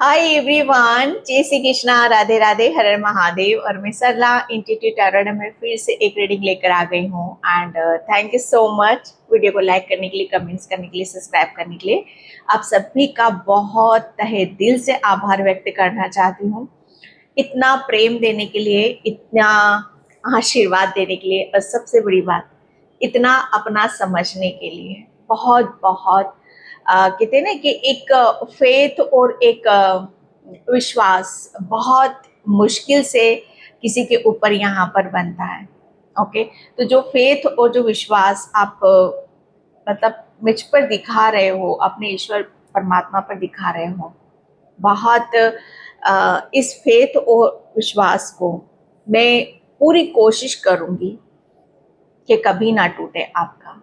Hi everyone, जय श्री कृष्णा, राधे राधे, हर हर महादेव। और मैं सरला इंस्टीट्यूट टैरोट में फिर से एक रीडिंग लेकर आ गई हूँ। And thank you so much video को लाइक करने के लिए, कमेंट्स करने के लिए, सब्सक्राइब करने के लिए। आप सभी का बहुत तहे दिल से आभार व्यक्त करना चाहती हूँ, इतना प्रेम देने के लिए, इतना आशीर्वाद देने के लिए, और सबसे बड़ी बात, इतना अपना समझने के लिए। बहुत बहुत कहते हैं ना कि एक फेथ और एक विश्वास बहुत मुश्किल से किसी के ऊपर यहाँ पर बनता है। ओके, तो जो फेथ और जो विश्वास आप मतलब मुझ पर दिखा रहे हो, अपने ईश्वर परमात्मा पर दिखा रहे हो, बहुत इस फेथ और विश्वास को मैं पूरी कोशिश करूँगी कि कभी ना टूटे आपका,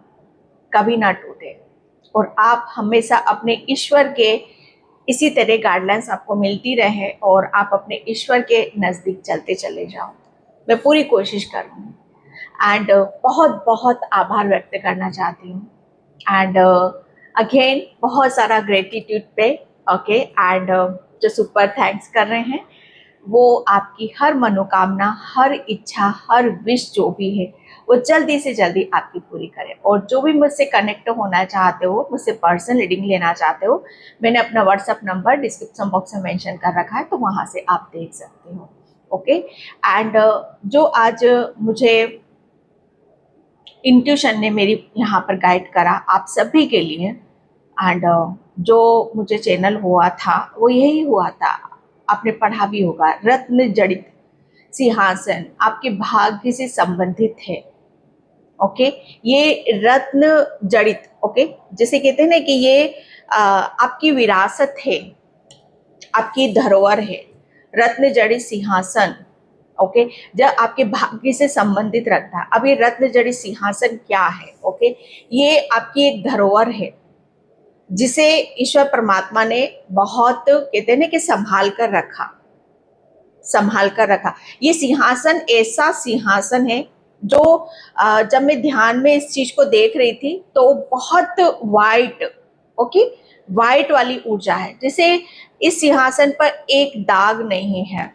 कभी ना टूटे। और आप हमेशा अपने ईश्वर के इसी तरह गाइडलाइंस आपको मिलती रहे और आप अपने ईश्वर के नज़दीक चलते चले जाओ। मैं पूरी कोशिश करूँगी। एंड बहुत बहुत आभार व्यक्त करना चाहती हूँ। एंड अगेन बहुत सारा ग्रेटिट्यूड पे। ओके, एंड जो सुपर थैंक्स कर रहे हैं, वो आपकी हर मनोकामना, हर इच्छा, हर विश जो भी है, वो जल्दी से जल्दी आपकी पूरी करे। और जो भी मुझसे कनेक्ट होना चाहते हो, मुझसे पर्सनल रीडिंग लेना चाहते हो, मैंने अपना व्हाट्सएप नंबर डिस्क्रिप्शन बॉक्स में मेंशन कर रखा है, तो वहाँ से आप देख सकते हो। ओके, एंड जो आज मुझे इंट्यूशन ने मेरी यहाँ पर गाइड करा आप सभी के लिए, एंड जो मुझे चैनल हुआ था वो यही हुआ था, आपने पढ़ा भी होगा, रत्न जड़ित सिंहासन आपके भाग्य से संबंधित है। ओके, ये रत्न जड़ित, ओके, जैसे कहते हैं ना कि ये आपकी विरासत है, आपकी धरोहर है। रत्न जड़ित सिंहासन, ओके, जब आपके भाग्य से संबंधित रखता है। अब ये रत्न जड़ित सिंहासन क्या है? ओके, ये आपकी एक धरोहर है जिसे ईश्वर परमात्मा ने बहुत कहते हैं ना कि संभाल कर रखा, संभाल कर रखा। ये सिंहासन ऐसा सिंहासन है जो जब मैं ध्यान में इस चीज को देख रही थी तो बहुत वाइट, ओके, वाइट वाली ऊर्जा है। जैसे इस सिंहासन पर एक दाग नहीं है,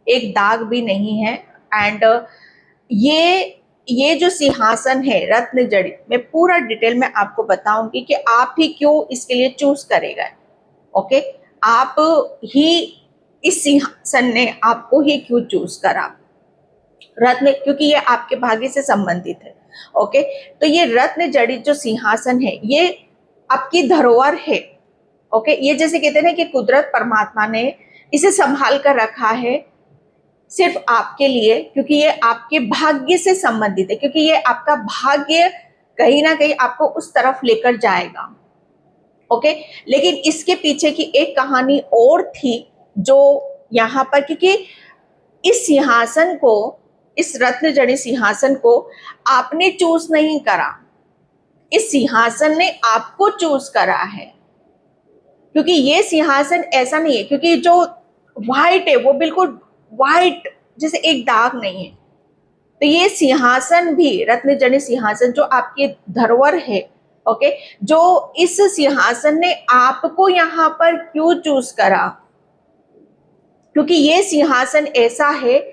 एक दाग भी नहीं है। एंड ये जो सिंहासन है रत्न जड़ित, मैं पूरा डिटेल में आपको बताऊंगी कि आप ही क्यों इसके लिए चूज करेगा। ओके, आप ही, इस सिंहासन ने आपको ही क्यों चूज करा। रत्न, क्योंकि ये आपके भाग्य से संबंधित है। ओके, तो ये रत्न जड़ित जो सिंहासन है, ये आपकी धरोहर है। ओके, ये जैसे कहते हैं ना कि कुदरत परमात्मा ने इसे संभाल कर रखा है सिर्फ आपके लिए, क्योंकि ये आपके भाग्य से संबंधित है, क्योंकि ये आपका भाग्य कहीं ना कहीं आपको उस तरफ लेकर जाएगा। ओके, लेकिन इसके पीछे की एक कहानी और थी जो यहाँ पर, क्योंकि इस सिंहासन को, इस रत्न जड़ित सिंहासन को आपने चूज नहीं करा, इस सिंहासन ने आपको चूज करा है। क्योंकि ये सिंहासन ऐसा नहीं है, क्योंकि जो व्हाइट है वो बिल्कुल व्हाइट, जैसे एक दाग नहीं है। तो ये सिंहासन भी, रत्न जड़ित सिंहासन जो आपकी धरोहर है, ओके, जो इस सिंहासन ने आपको यहाँ पर क्यों चूज करा, क्योंकि ये सिंहासन ऐसा है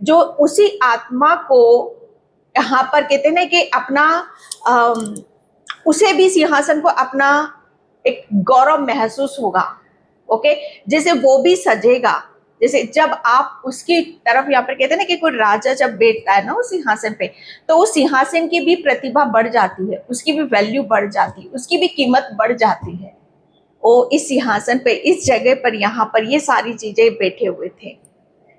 जो उसी आत्मा को यहाँ पर कहते हैं ना कि अपना उसे भी सिंहासन को अपना एक गौरव महसूस होगा। ओके, जैसे वो भी सजेगा, जैसे जब आप उसकी तरफ, यहाँ पर कहते हैं ना कि कोई राजा जब बैठता है ना उस सिंहासन पे, तो उस सिंहासन की भी प्रतिभा बढ़ जाती है, उसकी भी वैल्यू बढ़ जाती है, उसकी भी कीमत बढ़ जाती है। वो इस सिंहासन पे, इस जगह पर, यहाँ पर ये सारी चीजें बैठे हुए थे।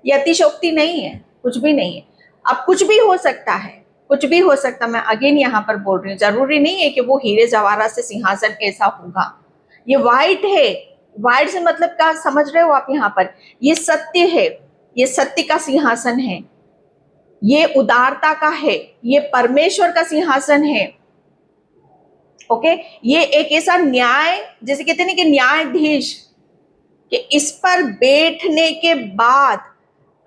ये अतिशोक्ति नहीं है, कुछ भी नहीं है। अब कुछ भी हो सकता है, कुछ भी हो सकता, मैं अगेन यहाँ पर बोल रही हूँ, जरूरी नहीं है कि वो हीरे जवाहरात से सिंहासन ऐसा होगा। ये वाइट है, वाइट से मतलब क्या समझ रहे हो आप यहाँ पर? ये सत्य है, ये सत्य का सिंहासन है, ये उदारता का है, ये परमेश्वर का सिंहासन है। ओके, ये एक ऐसा न्याय, जैसे कहते हैं ना कि न्यायाधीश, कि इस पर बैठने के बाद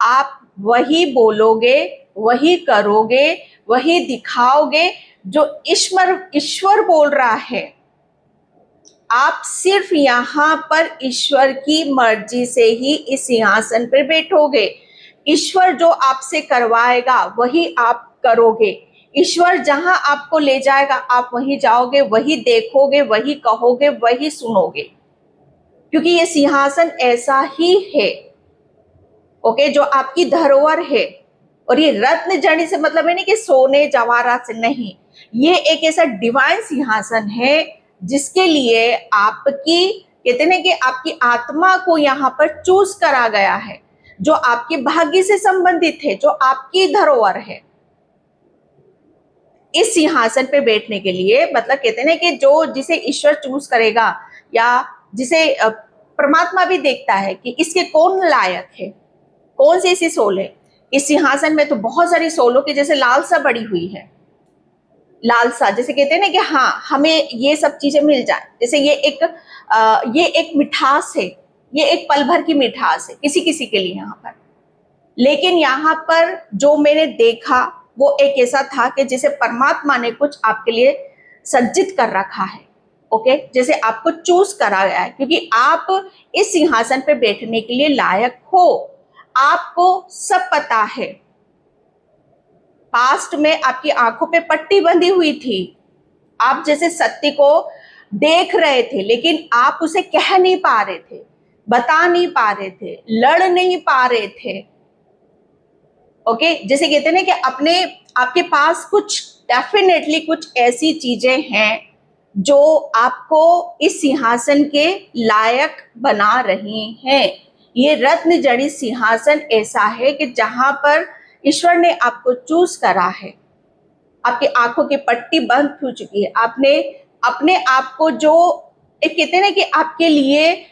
आप वही बोलोगे, वही करोगे, वही दिखाओगे जो ईश्वर ईश्वर बोल रहा है। आप सिर्फ यहाँ पर ईश्वर की मर्जी से ही इस सिंहासन पर बैठोगे। ईश्वर जो आपसे करवाएगा वही आप करोगे। ईश्वर जहां आपको ले जाएगा आप वहीं जाओगे, वही देखोगे, वही कहोगे, वही सुनोगे, क्योंकि ये सिंहासन ऐसा ही है, ओके, जो आपकी धरोहर है। और ये रत्न जड़ी से मतलब है नहीं कि सोने जवाहरात से, नहीं, ये एक ऐसा डिवाइन सिंहासन है जिसके लिए आपकी, कहते हैं कि आपकी आत्मा को यहाँ पर चूज करा गया है, जो आपके भाग्य से संबंधित है, जो आपकी धरोहर है। इस सिंहासन पे बैठने के लिए मतलब कहते हैं कि जो जिसे ईश्वर चूज करेगा या जिसे परमात्मा भी देखता है कि इसके कौन लायक है, कौन सी ऐसी सोल है। इस सिंहासन में तो बहुत सारी सोलों की जैसे लालसा बढ़ी हुई है, लालसा, जैसे कहते हैं ना कि हाँ हमें ये सब चीजें मिल जाए। जैसे ये एक मिठास है, ये एक पल भर की मिठास है किसी किसी के लिए यहाँ पर। लेकिन यहाँ पर जो मैंने देखा वो एक ऐसा था कि जैसे परमात्मा ने कुछ आपके लिए सज्जित कर रखा है, ओके, जैसे आपको चूज करा गया है, क्योंकि आप इस सिंहासन पे बैठने के लिए लायक हो। आपको सब पता है। पास्ट में आपकी आंखों पे पट्टी बंधी हुई थी, आप जैसे सत्य को देख रहे थे, लेकिन आप उसे कह नहीं पा रहे थे, बता नहीं पा रहे थे, लड़ नहीं पा रहे थे, ओके। जैसे कहते हैं ना कि आपके पास कुछ डेफिनेटली कुछ ऐसी चीजें हैं जो आपको इस सिंहासन के लायक बना रही हैं। ये रत्न जड़ित सिंहासन ऐसा है कि जहां पर ईश्वर ने आपको चूज करा है। आपकी आंखों की पट्टी बंद हो चुकी है। आपने अपने आप को, जो एक कहते हैं ना कि आपके लिए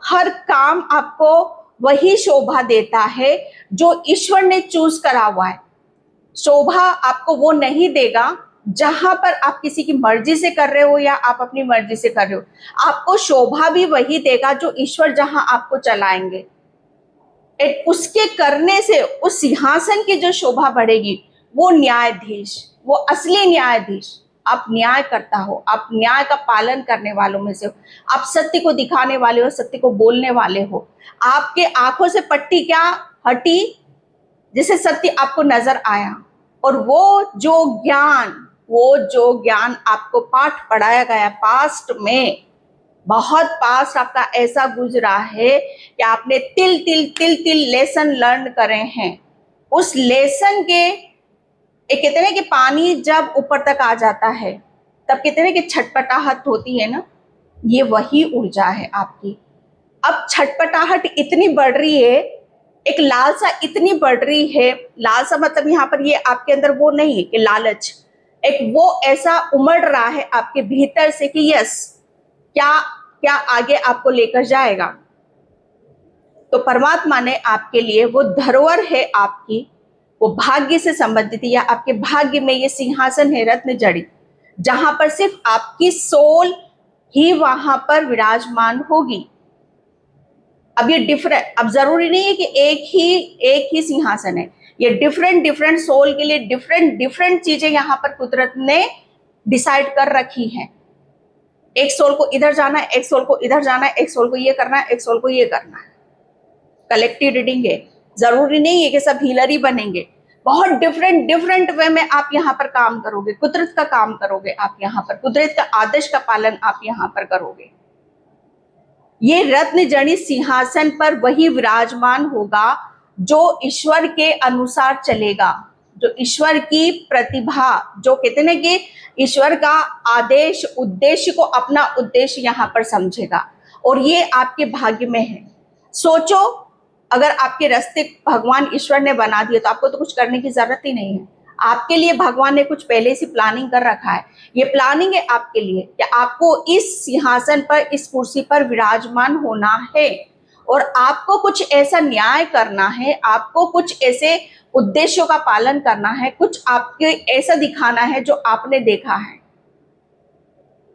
हर काम आपको वही शोभा देता है जो ईश्वर ने चूज करा हुआ है। शोभा आपको वो नहीं देगा जहां पर आप किसी की मर्जी से कर रहे हो या आप अपनी मर्जी से कर रहे हो। आपको शोभा भी वही देगा जो ईश्वर जहां आपको चलाएंगे। उसके करने से उस सिंहासन की जो शोभा बढ़ेगी, वो न्यायाधीश, वो असली न्यायाधीश, आप न्याय करता हो, आप न्याय का पालन करने वालों में से हो, आप सत्य को दिखाने वाले हो, सत्य को बोलने वाले हो। आपके आंखों से पट्टी क्या हटी, जिसे सत्य आपको नजर आया। और वो जो ज्ञान आपको पाठ पढ़ाया गया पास्ट में, बहुत पास्ट आपका ऐसा गुजरा है कि आपने तिल तिल लेसन लर्न करे हैं। उस लेसन के एक कहते हैं कि पानी जब ऊपर तक आ जाता है तब कहते हैं कि छटपटाहट होती है ना, ये वही ऊर्जा है आपकी। अब छटपटाहट इतनी बढ़ रही है, एक लालसा इतनी बढ़ रही है। लालसा मतलब यहाँ पर ये आपके अंदर वो नहीं है कि लालच, एक वो ऐसा उमड़ रहा है आपके भीतर से कि यस, क्या आगे आपको लेकर जाएगा। तो परमात्मा ने आपके लिए वो धरोहर है आपकी, वो भाग्य से संबंधित है, या आपके भाग्य में ये सिंहासन है रत्न जड़ित, जहां पर सिर्फ आपकी सोल ही वहां पर विराजमान होगी। अब ये डिफरेंट, अब जरूरी नहीं है कि एक ही सिंहासन है, ये डिफरेंट सोल के लिए डिफरेंट चीजें यहाँ पर कुदरत ने डिसाइड कर रखी हैं। एक सोल को इधर जाना है, एक सोल को इधर जाना है, एक सोल को ये करना है, एक सोल को ये करना है। कलेक्टिव रीडिंग है, जरूरी नहीं है कि सब हीलर ही बनेंगे। बहुत डिफरेंट वे में आप यहाँ पर काम करोगे, कुदरत का काम करोगे आप यहाँ पर, कुदरत का आदेश का पालन आप यहाँ पर करोगे। ये रत्न जड़ित सिंहासन पर वही विराजमान होगा जो ईश्वर के अनुसार चलेगा, जो ईश्वर की प्रतिभा, जो कहते हैं कि ईश्वर का आदेश उद्देश्य को अपना उद्देश्य यहाँ पर समझेगा। और ये आपके भाग्य में है। सोचो, अगर आपके रास्ते भगवान ईश्वर ने बना दिए तो आपको तो कुछ करने की जरूरत ही नहीं है। आपके लिए भगवान ने कुछ पहले से प्लानिंग कर रखा है। ये प्लानिंग है आपके लिए कि आपको इस सिंहासन पर, इस कुर्सी पर विराजमान होना है और आपको कुछ ऐसा न्याय करना है, आपको कुछ ऐसे उद्देश्यों का पालन करना है, कुछ आपके ऐसा दिखाना है जो आपने देखा है।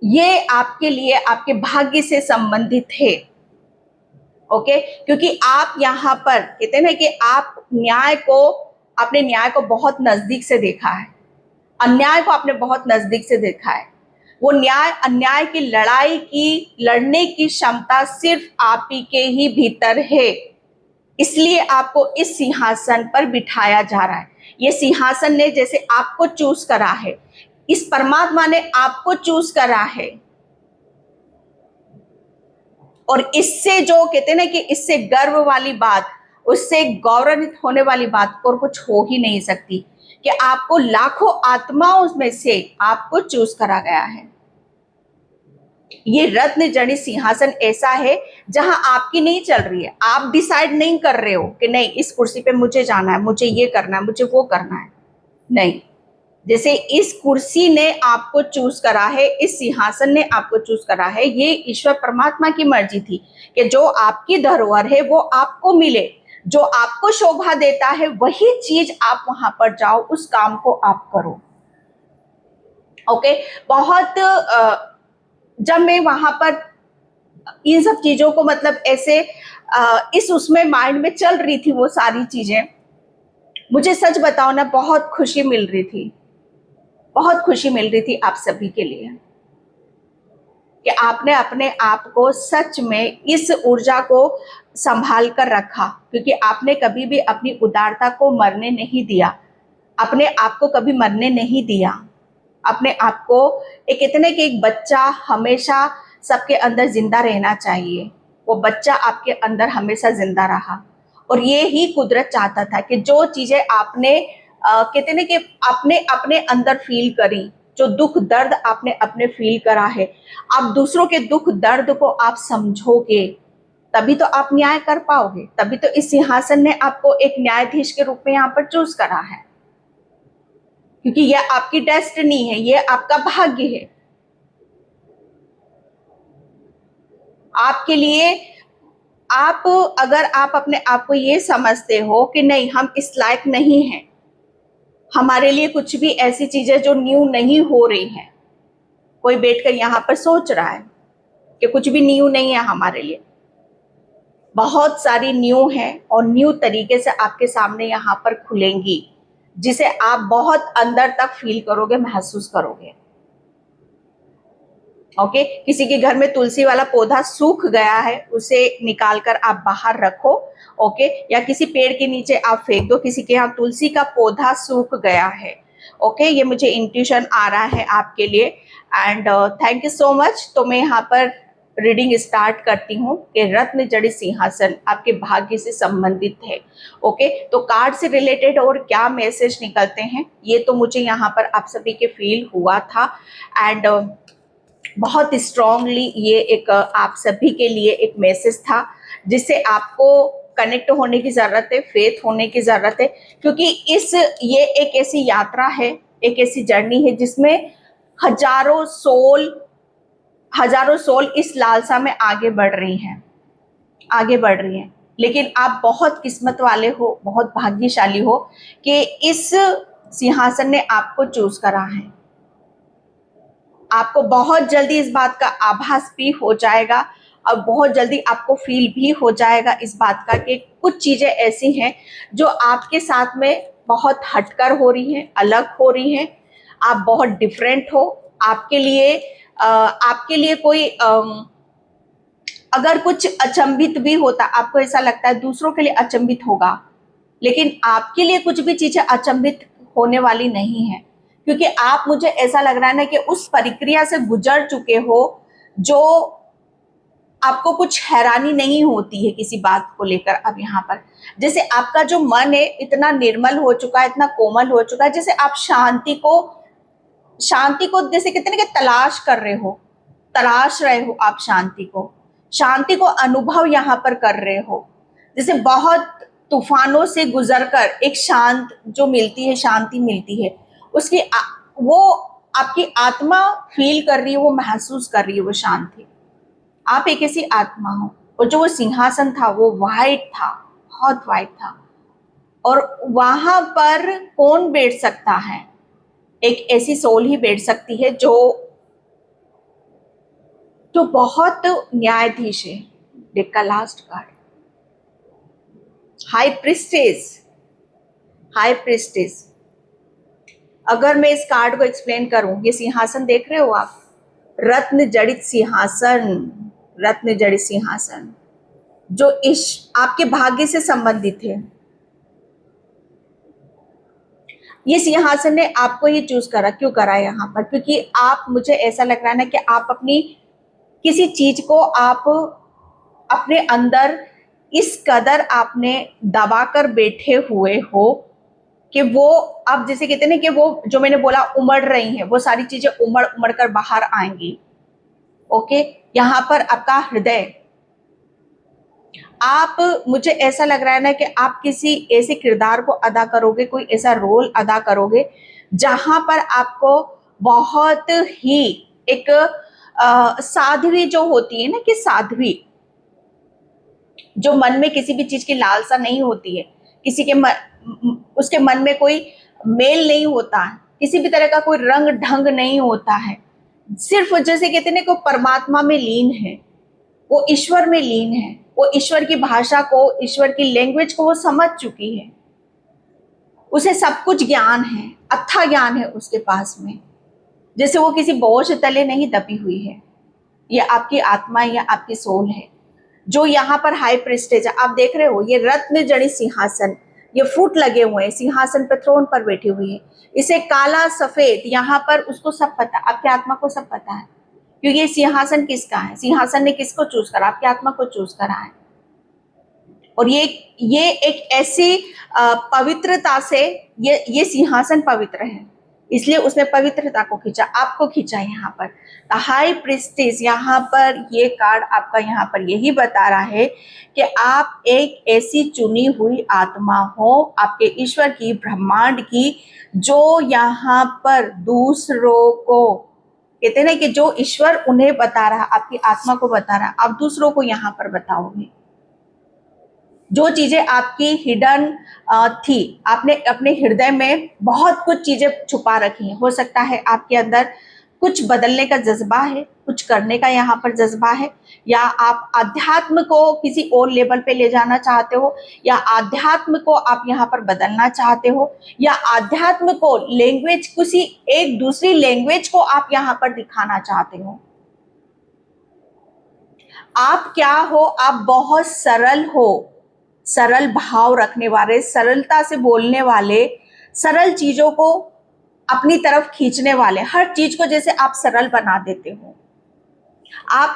ये आपके लिए आपके भाग्य से संबंधित है, ओके। क्योंकि आप यहाँ पर कहते हैं ना कि आपने न्याय को बहुत नजदीक से देखा है, अन्याय को आपने बहुत नजदीक से देखा है। वो न्याय अन्याय की लड़ाई की लड़ने की क्षमता सिर्फ आप ही के ही भीतर है। इसलिए आपको इस सिंहासन पर बिठाया जा रहा है। ये सिंहासन ने जैसे आपको चूज करा है, इस परमात्मा ने आपको चूज करा है, और इससे जो कहते हैं ना कि इससे गर्व वाली बात, उससे गौरवित होने वाली बात और कुछ हो ही नहीं सकती कि आपको लाखों आत्माओं में से आपको चूज करा गया है। ये रत्न जड़ित सिंहासन ऐसा है जहां आपकी नहीं चल रही है, आप डिसाइड नहीं कर रहे हो कि नहीं इस कुर्सी पे मुझे जाना है, मुझे ये करना है, मुझे वो करना है। नहीं, जैसे इस कुर्सी ने आपको चूज करा है, इस सिंहासन ने आपको चूज करा है, ये ईश्वर परमात्मा की मर्जी थी कि जो आपकी धरोहर है वो आपको मिले, जो आपको शोभा देता है वही चीज आप वहां पर जाओ, उस काम को आप करो। ओके, बहुत जब मैं वहां पर इन सब चीजों को मतलब ऐसे इस उसमें माइंड में चल रही थी वो सारी चीजें, मुझे सच बताओ ना बहुत खुशी मिल रही थी, बहुत खुशी मिल रही थी आप सभी के लिए कि आपने अपने आप को सच में इस ऊर्जा को संभाल कर रखा, क्योंकि आपने कभी भी अपनी उदारता को मरने नहीं दिया, अपने आप को कभी मरने नहीं दिया। अपने आप को एक इतने कि एक बच्चा हमेशा सबके अंदर जिंदा रहना चाहिए, वो बच्चा आपके अंदर हमेशा जिंदा रहा। और ये ही कुदरत चाहता था कि जो चीजें आपने कहते ना कि आपने अपने अंदर फील करी, जो दुख दर्द आपने अपने फील करा है, आप दूसरों के दुख दर्द को आप समझोगे, तभी तो आप न्याय कर पाओगे, तभी तो इस सिंहासन ने आपको एक न्यायाधीश के रूप में यहाँ पर चूज करा है, क्योंकि यह आपकी डेस्टिनी है, यह आपका भाग्य है। आपके लिए आप अगर आप अपने आप को ये समझते हो कि नहीं हम इस लायक नहीं हैं, हमारे लिए कुछ भी ऐसी चीजें जो न्यू नहीं हो रही हैं, कोई बैठकर यहाँ पर सोच रहा है कि कुछ भी न्यू नहीं है हमारे लिए, बहुत सारी न्यू है और न्यू तरीके से आपके सामने यहाँ पर खुलेंगी, जिसे आप बहुत अंदर तक फील करोगे, महसूस करोगे। ओके, किसी के घर में तुलसी वाला पौधा सूख गया है, उसे निकाल कर आप बाहर रखो, ओके, या किसी पेड़ के नीचे आप फेंक दो, किसी के यहाँ तुलसी का पौधा सूख गया है। ओके, ये मुझे इंट्यूशन आ रहा है आपके लिए, and thank you so much. तो मैं यहाँ पर रीडिंग स्टार्ट करती हूँ कि रत्न जड़ित सिंहासन आपके भाग्य से संबंधित है। ओके, तो कार्ड से रिलेटेड और क्या मैसेज निकलते हैं ये तो मुझे यहाँ पर आप सभी के फील हुआ था, एंड बहुत स्ट्रांगली ये एक आप सभी के लिए एक मैसेज था जिससे आपको कनेक्ट होने की ज़रूरत है, फेथ होने की ज़रूरत है, क्योंकि ये एक ऐसी यात्रा है, एक ऐसी जर्नी है जिसमें हजारों सोल इस लालसा में आगे बढ़ रही हैं, आगे बढ़ रही हैं। लेकिन आप बहुत किस्मत वाले हो, बहुत भाग्यशाली हो कि इस सिंहासन ने आपको चूज करा है। आपको बहुत जल्दी इस बात का आभास भी हो जाएगा और बहुत जल्दी आपको फील भी हो जाएगा इस बात का कि कुछ चीजें ऐसी हैं जो आपके साथ में बहुत हटकर हो रही हैं, अलग हो रही हैं, आप बहुत डिफरेंट हो। आपके लिए कोई अगर कुछ अचंभित भी होता, आपको ऐसा लगता है दूसरों के लिए अचंभित होगा, लेकिन आपके लिए कुछ भी चीजें अचंभित होने वाली नहीं है, क्योंकि आप, मुझे ऐसा लग रहा है ना कि उस प्रक्रिया से गुजर चुके हो जो आपको कुछ हैरानी नहीं होती है किसी बात को लेकर। अब यहाँ पर जैसे आपका जो मन है इतना निर्मल हो चुका है, इतना कोमल हो चुका है, जैसे आप शांति को जैसे कहते हैं ना कि तलाश रहे हो आप शांति को अनुभव यहाँ पर कर रहे हो, जैसे बहुत तूफानों से गुजरकर एक शांत जो मिलती है, शांति मिलती है, उसकी वो आपकी आत्मा फील कर रही है, वो महसूस कर रही है वो शांति। आप एक ऐसी आत्मा हो, और जो वो सिंहासन था वो वाइट था, बहुत वाइट था, और वहां पर कौन बैठ सकता है? एक ऐसी सोल ही बैठ सकती है जो बहुत न्यायाधीश है। डेक का लास्ट कार्ड, हाई प्रिस्टेस। अगर मैं इस कार्ड को एक्सप्लेन करूं, ये सिंहासन देख रहे हो आप, रत्न जड़ित सिंहासन, रत्न जड़ित सिंहासन जो इस आपके भाग्य से संबंधित है। ये सिंहासन ने आपको ये चूज करा, क्यों करा यहाँ पर? क्योंकि आप, मुझे ऐसा लग रहा है ना कि आप अपनी किसी चीज को आप अपने अंदर इस कदर आपने दबा कर बैठे हुए हो कि वो, अब जैसे कहते हैं ना कि वो जो मैंने बोला उमड़ रही हैं, वो सारी चीजें उमड़ उमड़ कर बाहर आएंगी। ओके, यहाँ पर आपका हृदय, आप, मुझे ऐसा लग रहा है ना कि आप किसी ऐसे किरदार को अदा करोगे, कोई ऐसा रोल अदा करोगे जहां पर आपको बहुत ही एक साध्वी जो होती है ना, कि साध्वी जो मन में किसी भी चीज की लालसा नहीं होती है, किसी के उसके मन में कोई मेल नहीं होता है, किसी भी तरह का कोई रंग ढंग नहीं होता है, सिर्फ जैसे कहते हैं को परमात्मा में लीन है, वो ईश्वर में लीन है, वो ईश्वर की भाषा को, ईश्वर की लैंग्वेज को वो समझ चुकी है, उसे सब कुछ ज्ञान है, अथाह ज्ञान है उसके पास में, जैसे वो किसी बोझ तले नहीं दबी हुई है। ये आपकी आत्मा या आपकी सोल है जो यहाँ पर हाई प्रेस्टेज है। आप देख रहे हो ये रत्न जड़ित सिंहासन, ये फ्रूट लगे हुए हैं, सिंहासन पर, थ्रोन पर बैठी हुई है, इसे काला सफेद, यहाँ पर उसको सब पता, आपकी आत्मा को सब पता है, क्योंकि ये सिंहासन किसका है, सिंहासन ने किसको चूज करा, आपकी आत्मा को चूज करा है। और ये एक ऐसी पवित्रता से, ये सिंहासन पवित्र है, इसलिए उसने पवित्रता को खींचा, आपको खींचा यहाँ पर। द हाई प्रीस्टेस, यहाँ पर ये कार्ड आपका यहाँ पर यही बता रहा है कि आप एक ऐसी चुनी हुई आत्मा हो आपके ईश्वर की, ब्रह्मांड की, जो यहाँ पर दूसरों को, कहते हैं ना कि जो ईश्वर उन्हें बता रहा, आपकी आत्मा को बता रहा, आप दूसरों को यहाँ पर बताओगे। जो चीजें आपकी हिडन थी, आपने अपने हृदय में बहुत कुछ चीजें छुपा रखी हैं, हो सकता है आपके अंदर कुछ बदलने का जज्बा है, कुछ करने का यहाँ पर जज्बा है, या आप आध्यात्म को किसी और लेवल पे ले जाना चाहते हो, या आध्यात्म को आप यहाँ पर बदलना चाहते हो, या आध्यात्म को लैंग्वेज, किसी एक दूसरी लैंग्वेज को आप यहाँ पर दिखाना चाहते हो। आप क्या हो? आप बहुत सरल हो, सरल भाव रखने वाले, सरलता से बोलने वाले, सरल चीजों को अपनी तरफ खींचने वाले, हर चीज को जैसे आप सरल बना देते हो। आप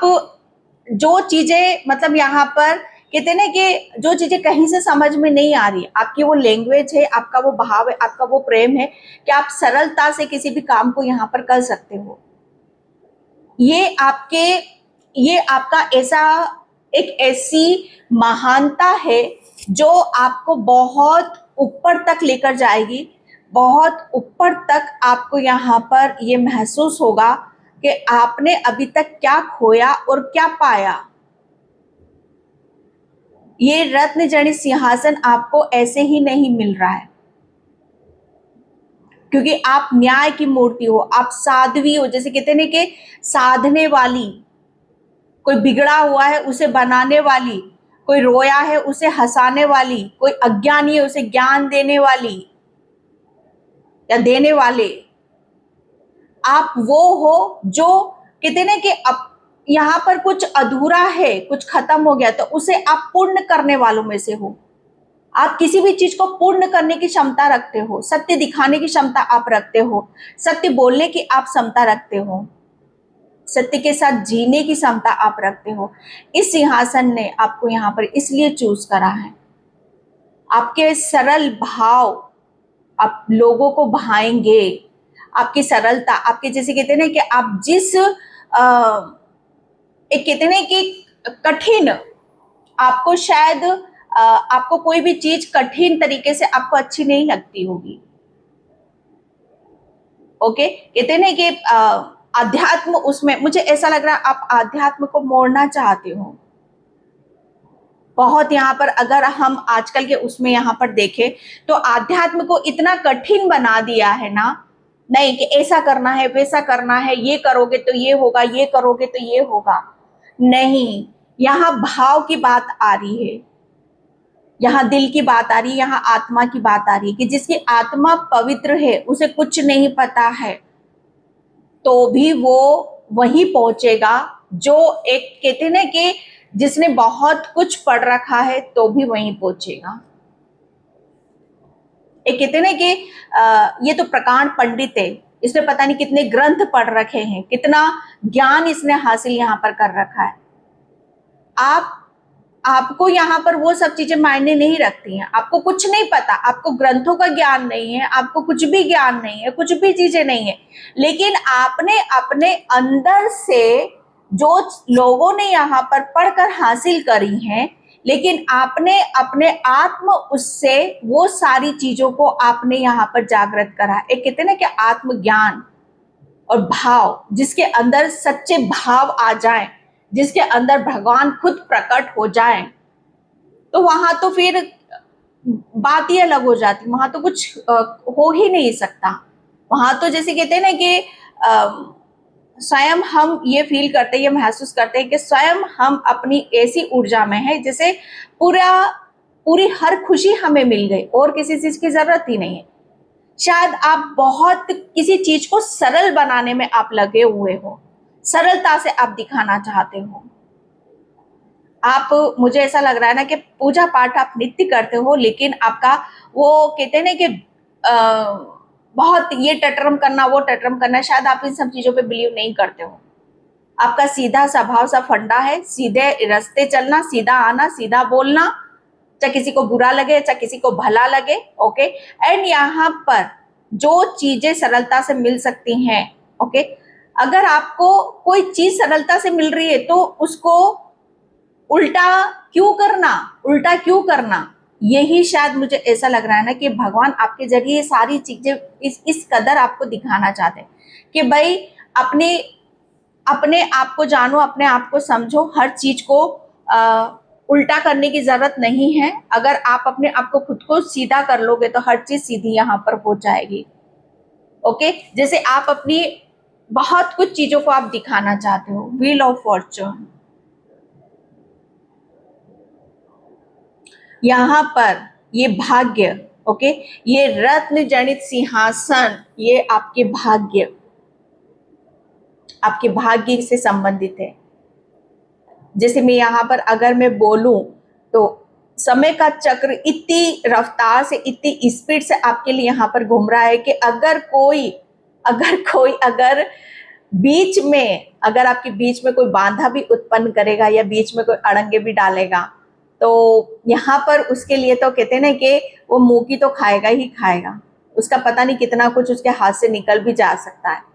जो चीजें, मतलब यहाँ पर कहते हैं ना कि जो चीजें कहीं से समझ में नहीं आ रही, आपकी वो लैंग्वेज है, आपका वो भाव है, आपका वो प्रेम है कि आप सरलता से किसी भी काम को यहाँ पर कर सकते हो। ये आपका ऐसा, एक ऐसी महानता है जो आपको बहुत ऊपर तक लेकर जाएगी, बहुत ऊपर तक आपको यहाँ पर ये महसूस होगा कि आपने अभी तक क्या खोया और क्या पाया। ये रत्न जड़ित सिंहासन आपको ऐसे ही नहीं मिल रहा है, क्योंकि आप न्याय की मूर्ति हो, आप साध्वी हो, जैसे कहते हैं कि साधने वाली, कोई बिगड़ा हुआ है उसे बनाने वाली, कोई रोया है उसे हंसाने वाली, कोई अज्ञानी है उसे ज्ञान देने वाली या देने वाले। आप वो हो जो कहते ना कि अब यहाँ पर कुछ अधूरा है, कुछ खत्म हो गया, तो उसे आप पूर्ण करने वालों में से हो। आप किसी भी चीज को पूर्ण करने की क्षमता रखते हो, सत्य दिखाने की क्षमता आप रखते हो, सत्य बोलने की आप क्षमता रखते हो, सत्य के साथ जीने की क्षमता आप रखते हो। इस सिंहासन ने आपको यहाँ पर इसलिए चूज करा है। आपके सरल भाव आप लोगों को भाएंगे, आपकी सरलता, आपके जैसे कहते हैं ना कि आप जिस एक कहते हैं ना कि कठिन, आपको शायद आपको कोई भी चीज कठिन तरीके से आपको अच्छी नहीं लगती होगी। ओके, कहते हैं ना कि अध्यात्म, उसमें मुझे ऐसा लग रहा है आप अध्यात्म को मोड़ना चाहते हो बहुत। यहाँ पर अगर हम आजकल के उसमें यहाँ पर देखें तो आध्यात्म को इतना कठिन बना दिया है ना, नहीं कि ऐसा करना है, वैसा करना है, ये करोगे तो ये होगा, ये करोगे तो ये होगा। नहीं, यहाँ भाव की बात आ रही है, यहाँ दिल की बात आ रही है, यहाँ आत्मा की बात आ रही है कि जिसकी आत्मा पवित्र है, उसे कुछ नहीं पता है, तो भी वो वही पहुंचेगा जो एक कहते हैं ना कि जिसने बहुत कुछ पढ़ रखा है तो भी वहीं पहुंचेगा। एक कहते हैं ना कि ये तो प्रकांड पंडित है, इसने पता नहीं कितने ग्रंथ पढ़ रखे हैं, कितना ज्ञान इसने हासिल यहाँ पर कर रखा है। आप आपको यहाँ पर वो सब चीजें मायने नहीं रखती हैं, आपको कुछ नहीं पता, आपको ग्रंथों का ज्ञान नहीं है, आपको कुछ भी ज्ञान नहीं है, कुछ भी चीजें नहीं है, लेकिन आपने अपने अंदर से जो लोगों ने यहाँ पर पढ़कर हासिल करी हैं, लेकिन आपने अपने आत्म उससे वो सारी चीजों को आपने यहाँ पर जागृत करा। एक कहते हैं ना कि आत्मज्ञान और भाव, जिसके अंदर सच्चे भाव आ जाएं, जिसके अंदर भगवान खुद प्रकट हो जाएं, तो वहां तो फिर बात ही अलग हो जाती, वहां तो कुछ हो ही नहीं सकता। वहां तो जैसे कहते हैं ना कि स्वयं हम ये फील करते हैं, ये महसूस करते हैं कि स्वयं हम अपनी ऐसी ऊर्जा में है जैसे पूरी हर खुशी हमें मिल गई और किसी चीज की जरूरत ही नहीं है। शायद आप बहुत किसी चीज को सरल बनाने में आप लगे हुए हो, सरलता से आप दिखाना चाहते हो। आप, मुझे ऐसा लग रहा है ना कि पूजा पाठ आप नित्य करते हो, लेकिन आपका वो कहते हैं ना कि बहुत ये टटरम करना वो टटरम करना, शायद आप इन सब चीजों पे बिलीव नहीं करते हो। आपका सीधा स्वभाव सा फंडा है, सीधे रास्ते चलना, सीधा आना, सीधा बोलना, चाहे किसी को बुरा लगे चाहे किसी को भला लगे। ओके, एंड यहाँ पर जो चीजें सरलता से मिल सकती हैं, ओके, अगर आपको कोई चीज सरलता से मिल रही है तो उसको उल्टा क्यों करना, उल्टा क्यों करना। यही शायद मुझे ऐसा लग रहा है ना कि भगवान आपके जरिए सारी चीजें इस कदर आपको दिखाना चाहते हैं कि भाई अपने अपने आप को जानो, अपने आप को समझो, हर चीज को उल्टा करने की जरूरत नहीं है। अगर आप अपने आप को खुद को सीधा कर लोगे तो हर चीज सीधी यहाँ पर हो जाएगी। ओके, जैसे आप अपनी बहुत कुछ चीजों को आप दिखाना चाहते हो, व्हील ऑफ फॉर्चून, यहाँ पर ये भाग्य, ओके, ये रत्न जनित सिंहासन, ये आपके भाग्य से संबंधित है। जैसे मैं यहाँ पर अगर मैं बोलूं तो समय का चक्र इतनी रफ्तार से, इतनी स्पीड से आपके लिए यहाँ पर घूम रहा है कि अगर बीच में, अगर आपके बीच में कोई बाधा भी उत्पन्न करेगा या बीच में कोई अड़ंगे भी डालेगा, तो यहाँ पर उसके लिए तो कहते हैं ना कि वो मुंह की तो खाएगा ही खाएगा, उसका पता नहीं कितना कुछ उसके हाथ से निकल भी जा सकता है।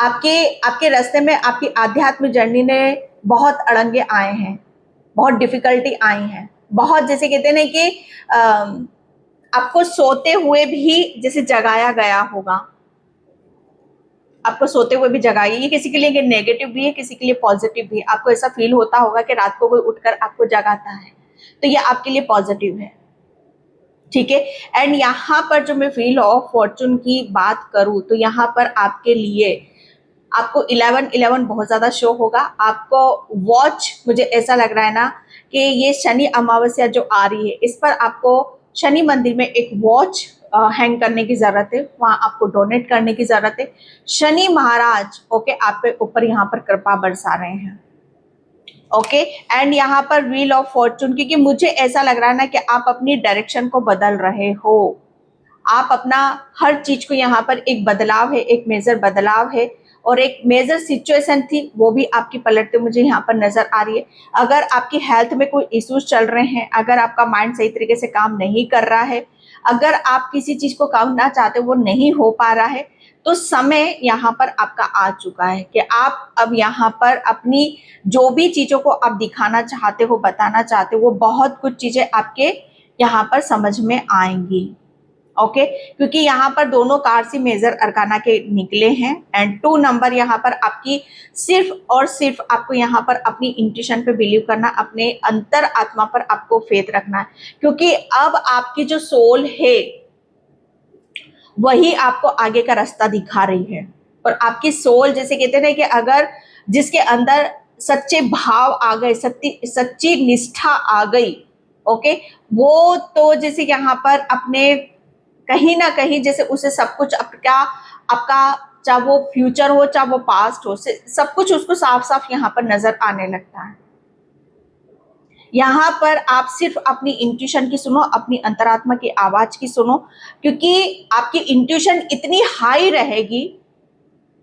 आपके रास्ते में आपकी आध्यात्मिक जर्नी ने बहुत अड़ंगे आए हैं, बहुत डिफिकल्टी आई हैं, बहुत जैसे कहते हैं ना कि आपको सोते हुए भी जैसे जगाया गया होगा, आपको सोते हुए भी जगाइए। ये किसी के लिए नेगेटिव भी है, किसी के लिए पॉजिटिव भी है। आपको ऐसा फील होता होगा कि रात को कोई उठकर आपको जगाता है, तो ये आपके लिए पॉजिटिव है, ठीक है। एंड यहाँ पर जो मैं व्हील ऑफ फॉर्चून की बात करूं तो यहाँ पर आपके लिए आपको 11-11 बहुत ज्यादा शो होगा। आपको वॉच, मुझे ऐसा लग रहा है ना कि ये शनि अमावस्या जो आ रही है, इस पर आपको शनि मंदिर में एक वॉच हैंग करने की जरूरत है, वहां आपको डोनेट करने की जरूरत है। शनि महाराज, ओके, आपके ऊपर यहाँ पर कृपा बरसा रहे हैं। ओके, एंड यहाँ पर व्हील ऑफ फॉर्चून, क्योंकि मुझे ऐसा लग रहा है ना कि आप अपनी डायरेक्शन को बदल रहे हो, आप अपना हर चीज को, यहाँ पर एक बदलाव है, एक मेजर बदलाव है, और एक मेजर सिचुएशन थी वो भी आपकी पलटते मुझे यहाँ पर नजर आ रही है। अगर आपकी हेल्थ में कोई इश्यूज चल रहे हैं, अगर आपका माइंड सही तरीके से काम नहीं कर रहा है, अगर आप किसी चीज को करना चाहते हो वो नहीं हो पा रहा है, तो समय यहाँ पर आपका आ चुका है कि आप अब यहाँ पर अपनी जो भी चीजों को आप दिखाना चाहते हो, बताना चाहते हो, वो बहुत कुछ चीजें आपके यहाँ पर समझ में आएंगी। ओके, क्योंकि यहाँ पर दोनों कारसी मेजर अरकाना के निकले हैं, एंड 2 नंबर यहाँ पर आपकी सिर्फ और सिर्फ आपको यहाँ पर अपनी इंट्यूशन पे बिलीव करना, अपने अंतर आत्मा पर आपको फेथ रखना है, क्योंकि अब आपकी जो सोल है वही आपको आगे का रास्ता दिखा रही है। और आपकी सोल, जैसे कहते हैं ना कि अगर जिसके अंदर सच्चे भाव आ गए, सच्ची निष्ठा आ गई, ओके, वो तो जैसे यहाँ पर अपने कहीं ना कहीं जैसे उसे सब कुछ आपका चाहे वो फ्यूचर हो चाहे वो पास्ट हो, सब कुछ उसको साफ साफ यहाँ पर नजर आने लगता है। यहाँ पर आप सिर्फ अपनी इंट्यूशन की सुनो, अपनी अंतरात्मा की आवाज की सुनो, क्योंकि आपकी इंट्यूशन इतनी हाई रहेगी,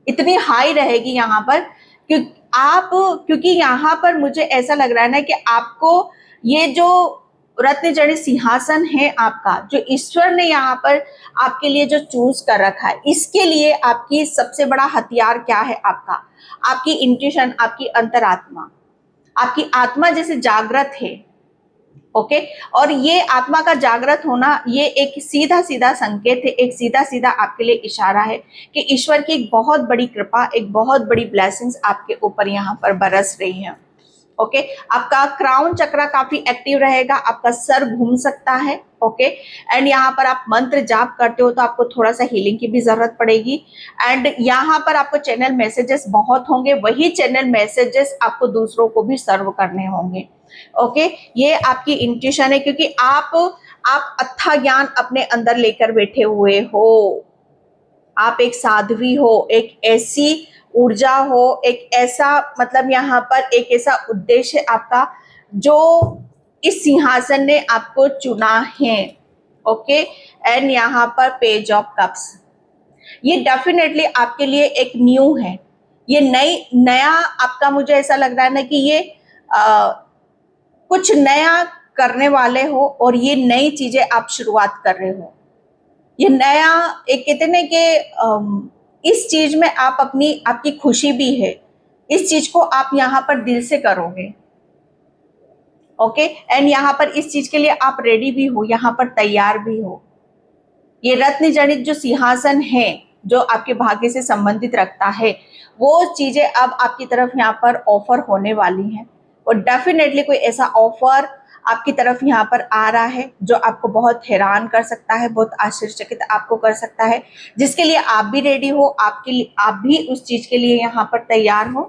इतनी हाई रहेगी यहाँ पर, क्योंकि यहाँ पर मुझे ऐसा लग रहा है ना कि आपको ये जो रत्न जड़ित सिंहासन है आपका, जो ईश्वर ने यहाँ पर आपके लिए जो चूज कर रखा है, इसके लिए आपकी सबसे बड़ा हथियार क्या है? आपकी इंट्यूशन, आपकी अंतरात्मा, आपकी आत्मा जैसे जागृत है। ओके, और ये आत्मा का जागृत होना ये एक सीधा सीधा संकेत है, एक सीधा सीधा आपके लिए इशारा है कि ईश्वर की एक बहुत बड़ी कृपा, एक बहुत बड़ी ब्लेसिंग्स आपके ऊपर यहाँ पर बरस रही है। ओके, आपका क्राउन चक्र काफी एक्टिव रहेगा, आपका सर घूम सकता है। ओके, एंड यहाँ पर आप मंत्र जाप करते हो तो आपको थोड़ा सा हीलिंग की भी जरूरत पड़ेगी। एंड यहाँ पर आपको चैनल मैसेजेस बहुत होंगे, वही चैनल मैसेजेस आपको दूसरों को भी सर्व करने होंगे। ओके, ये आपकी इंट्यूशन है, क्योंकि आप अथाह ज्ञान अपने अंदर लेकर बैठे हुए हो। आप एक साध्वी हो, एक ऐसी ऊर्जा हो, एक ऐसा मतलब यहाँ पर एक ऐसा उद्देश्य आपका जो इस सिंहासन ने आपको चुना है। ओके, एंड यहाँ पर पेज ऑफ कप्स, ये डेफिनेटली आपके लिए एक न्यू है, ये नया आपका, मुझे ऐसा लग रहा है ना कि ये कुछ नया करने वाले हो और ये नई चीजें आप शुरुआत कर रहे हो। ये नया एक कहते हैं कि इस चीज में आप आपकी खुशी भी है, इस चीज को आप यहाँ पर दिल से करोगे। ओके, एंड यहाँ पर इस चीज के लिए आप रेडी भी हो, यहाँ पर तैयार भी हो। ये रत्न जड़ित जो सिंहासन है जो आपके भाग्य से संबंधित रखता है, वो चीजें अब आपकी तरफ यहाँ पर ऑफर होने वाली हैं, और डेफिनेटली कोई ऐसा ऑफर आपकी तरफ यहाँ पर आ रहा है जो आपको बहुत हैरान कर सकता है, बहुत आश्चर्यचकित आपको कर सकता है, जिसके लिए आप भी रेडी हो, आप भी उस चीज के लिए यहाँ पर तैयार हो।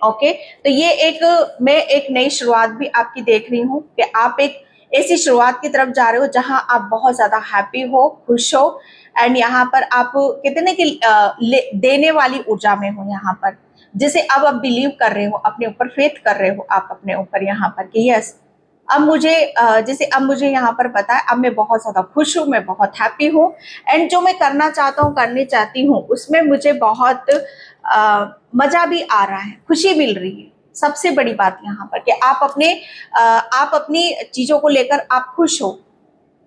ओके, तो ये मैं एक नई शुरुआत भी आपकी देख रही हूँ कि आप एक ऐसी शुरुआत की तरफ जा रहे हो जहां आप बहुत ज्यादा हैप्पी हो, खुश हो, एंड यहाँ पर आप कहते ना कि देने वाली ऊर्जा में हो यहाँ पर, जिसे अब आप बिलीव कर रहे हो, अपने ऊपर फेथ कर रहे हो आप अपने ऊपर यहाँ पर कि यस, अब मुझे यहाँ पर पता है, अब मैं बहुत ज्यादा खुश हूँ, मैं बहुत हैप्पी हूँ, एंड जो मैं करना चाहता हूँ, करनी चाहती हूँ, उसमें मुझे बहुत मजा भी आ रहा है, खुशी मिल रही है। सबसे बड़ी बात यहाँ पर कि आप अपनी चीजों को लेकर आप खुश हो,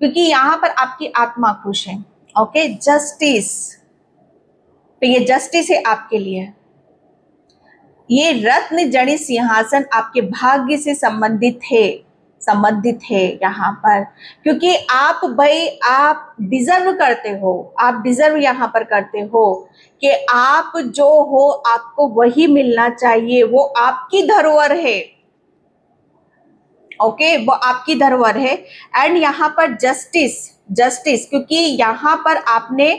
क्योंकि यहाँ पर आपकी आत्मा खुश है। ओके, जस्टिस, तो ये जस्टिस है आपके लिए। ये रत्न जड़ित सिंहासन आपके भाग्य से संबंधित है यहाँ पर, क्योंकि आप डिजर्व करते हो, आप डिजर्व यहाँ पर करते हो कि आप जो हो आपको वही मिलना चाहिए, वो आपकी धरोहर है। ओके, वो आपकी धरोहर है। एंड यहाँ पर जस्टिस, क्योंकि यहाँ पर आपने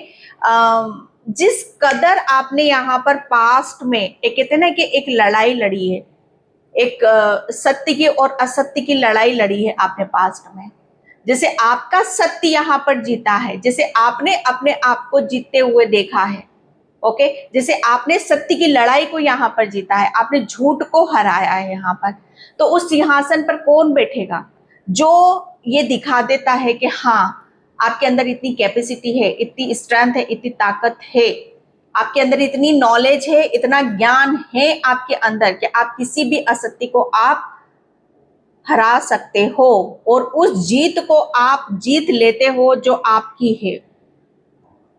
जिस कदर आपने यहाँ पर पास्ट में एक कहते हैं ना कि एक लड़ाई लड़ी है, एक सत्य की और असत्य की लड़ाई लड़ी है आपने पास्ट में, जैसे आपका सत्य यहाँ पर जीता है, जैसे आपने अपने आप को जीतते हुए देखा है। ओके, जैसे आपने सत्य की लड़ाई को यहाँ पर जीता है, आपने झूठ को हराया है यहाँ पर, तो उस सिंहासन पर कौन बैठेगा? जो ये दिखा देता है कि हाँ, आपके अंदर इतनी कैपेसिटी है, इतनी स्ट्रेंथ है, इतनी ताकत है, आपके अंदर इतनी नॉलेज है, इतना ज्ञान है आपके अंदर कि आप किसी भी असत्य को आप हरा सकते हो, और उस जीत को आप जीत लेते हो जो आपकी है,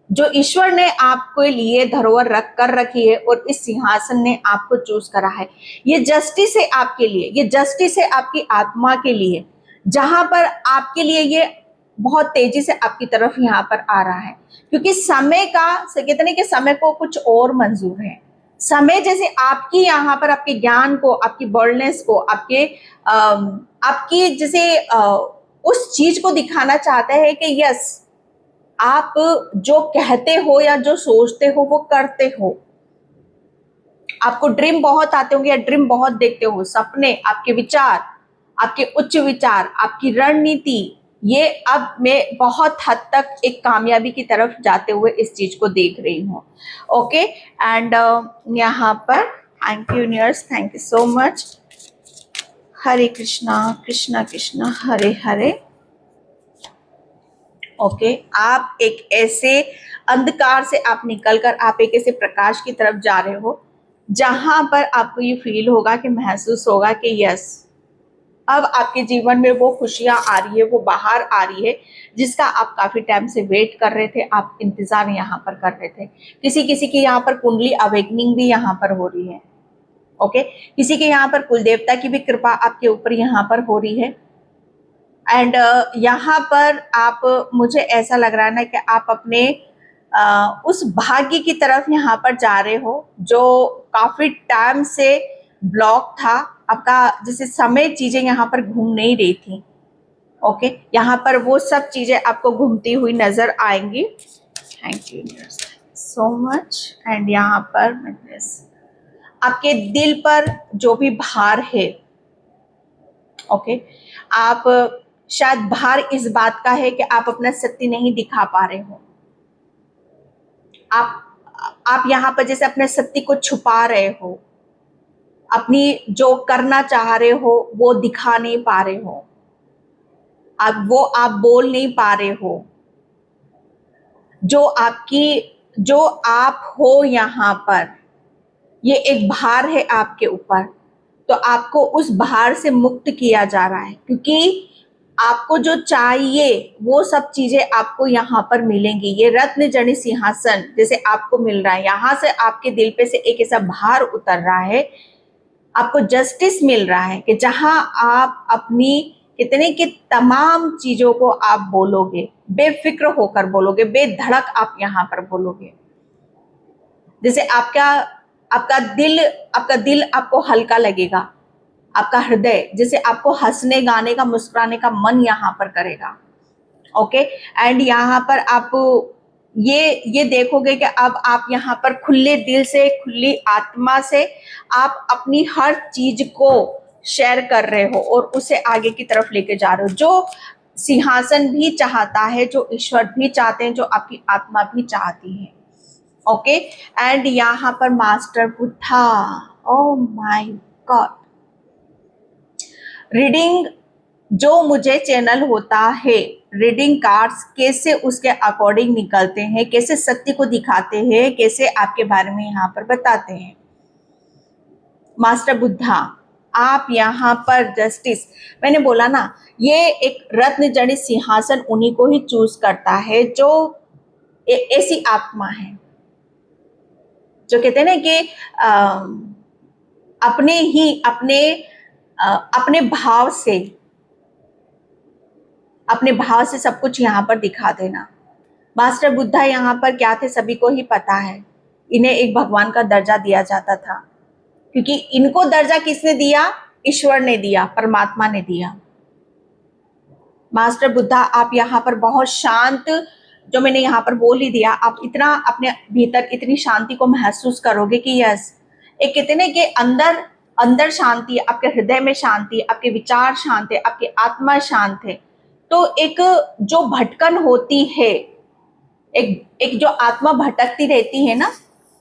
जो ईश्वर ने आपको लिए धरोहर कर रखी है, और इस सिंहासन ने आपको चूज करा है। ये जस्टिस है आपके लिए, ये जस्टिस है आपकी आत्मा के लिए, जहां पर आपके लिए ये बहुत तेजी से आपकी तरफ यहाँ पर आ रहा है, क्योंकि समय का कहते नहीं कि समय को कुछ और मंजूर है। समय जैसे आपकी यहाँ पर आपके ज्ञान को, आपकी बोल्डनेस को, आपकी जैसे उस चीज को दिखाना चाहता है कि यस, आप जो कहते हो या जो सोचते हो वो करते हो। आपको ड्रीम बहुत आते होंगे या ड्रीम बहुत देखते हो, सपने, आपके विचार, आपके उच्च विचार, आपकी रणनीति, ये अब मैं बहुत हद तक एक कामयाबी की तरफ जाते हुए इस चीज को देख रही हूँ। ओके, एंड यहाँ पर thank you universe, thank you so much. Hare Krishna Krishna Krishna Hare Hare. Okay, आप एक ऐसे अंधकार से आप निकलकर आप एक ऐसे प्रकाश की तरफ जा रहे हो जहां पर आपको ये फील होगा कि महसूस होगा कि यस, अब आपके जीवन में वो खुशियां आ रही है, वो बाहर आ रही है जिसका आप काफी टाइम से वेट कर रहे थे, आप इंतजार यहाँ पर कर रहे थे। किसी किसी की यहाँ पर कुंडली अवेकनिंग भी यहाँ पर हो रही है। ओके, किसी के यहाँ पर कुल देवता की भी कृपा आपके ऊपर यहाँ पर हो रही है। एंड यहाँ पर आप, मुझे ऐसा लग रहा है ना कि आप अपने उस भाग्य की तरफ यहाँ पर जा रहे हो जो काफी टाइम से ब्लॉक था आपका, जैसे समय चीजें यहाँ पर घूम नहीं रही थी। ओके, यहाँ पर वो सब चीजें आपको घूमती हुई नजर आएंगी। Thank you so much. And यहाँ पर आपके दिल पर जो भी भार है, ओके, आप शायद भार इस बात का है कि आप अपना सत्य नहीं दिखा पा रहे हो। आप यहाँ पर जैसे अपने सत्य को छुपा रहे हो, अपनी जो करना चाह रहे हो वो दिखा नहीं पा रहे हो, आप बोल नहीं पा रहे हो। जो आप हो यहाँ पर, ये एक भार है आपके ऊपर, तो आपको उस भार से मुक्त किया जा रहा है क्योंकि आपको जो चाहिए वो सब चीजें आपको यहाँ पर मिलेंगी। ये रत्न जनित सिंहासन जैसे आपको मिल रहा है, यहाँ से आपके दिल पे से एक ऐसा भार उतर रहा है, आपको जस्टिस मिल रहा है कि जहां आप अपनी कितने की तमाम चीजों को आप बोलोगे, बेफिक्र होकर बोलोगे, बेधड़क आप यहाँ पर बोलोगे। जैसे आपका दिल आपको हल्का लगेगा, आपका हृदय जैसे आपको हंसने गाने का मुस्कुराने का मन यहाँ पर करेगा। ओके, एंड यहाँ पर आप ये देखोगे कि अब आप यहाँ पर खुले दिल से, खुली आत्मा से आप अपनी हर चीज को शेयर कर रहे हो और उसे आगे की तरफ लेके जा रहे हो, जो सिंहासन भी चाहता है, जो ईश्वर भी चाहते हैं, जो आपकी आत्मा भी चाहती है। ओके, एंड यहाँ पर master Buddha, oh my God, reading जो मुझे चैनल होता है, रीडिंग कार्ड्स कैसे उसके अकॉर्डिंग निकलते हैं, कैसे सत्य को दिखाते हैं, कैसे आपके बारे में यहाँ पर बताते हैं। मास्टर बुद्धा, आप यहाँ पर जस्टिस, मैंने बोला ना, ये एक रत्न जनित सिंहासन उन्हीं को ही चूज करता है जो ऐसी आत्मा है जो कहते हैं ना कि अपने भाव से सब कुछ यहाँ पर दिखा देना। मास्टर बुद्धा यहाँ पर क्या थे सभी को ही पता है, इन्हें एक भगवान का दर्जा दिया जाता था क्योंकि इनको दर्जा किसने दिया? ईश्वर ने दिया, परमात्मा ने दिया। मास्टर बुद्धा, आप यहाँ पर बहुत शांत, जो मैंने यहाँ पर बोल ही दिया, आप इतना अपने भीतर इतनी शांति को महसूस करोगे कि यस, एक कितने के अंदर शांति, आपके हृदय में शांति, आपके विचार शांत है, आपकी आत्मा शांत है। तो एक जो भटकन होती है, एक जो आत्मा भटकती रहती है ना,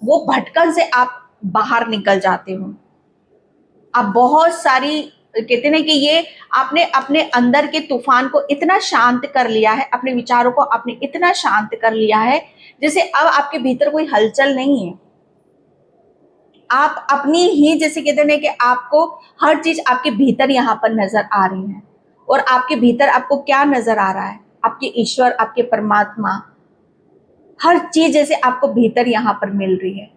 वो भटकन से आप बाहर निकल जाते हो। आप बहुत सारी, कहते हैं कि ये आपने अपने अंदर के तूफान को इतना शांत कर लिया है, अपने विचारों को आपने इतना शांत कर लिया है जैसे अब आपके भीतर कोई हलचल नहीं है। आप अपनी ही, जैसे कहते हैं कि आपको हर चीज आपके भीतर यहाँ पर नजर आ रही है, और आपके भीतर आपको क्या नजर आ रहा है? आपके ईश्वर, आपके परमात्मा, हर चीज जैसे आपको भीतर यहाँ पर मिल रही है।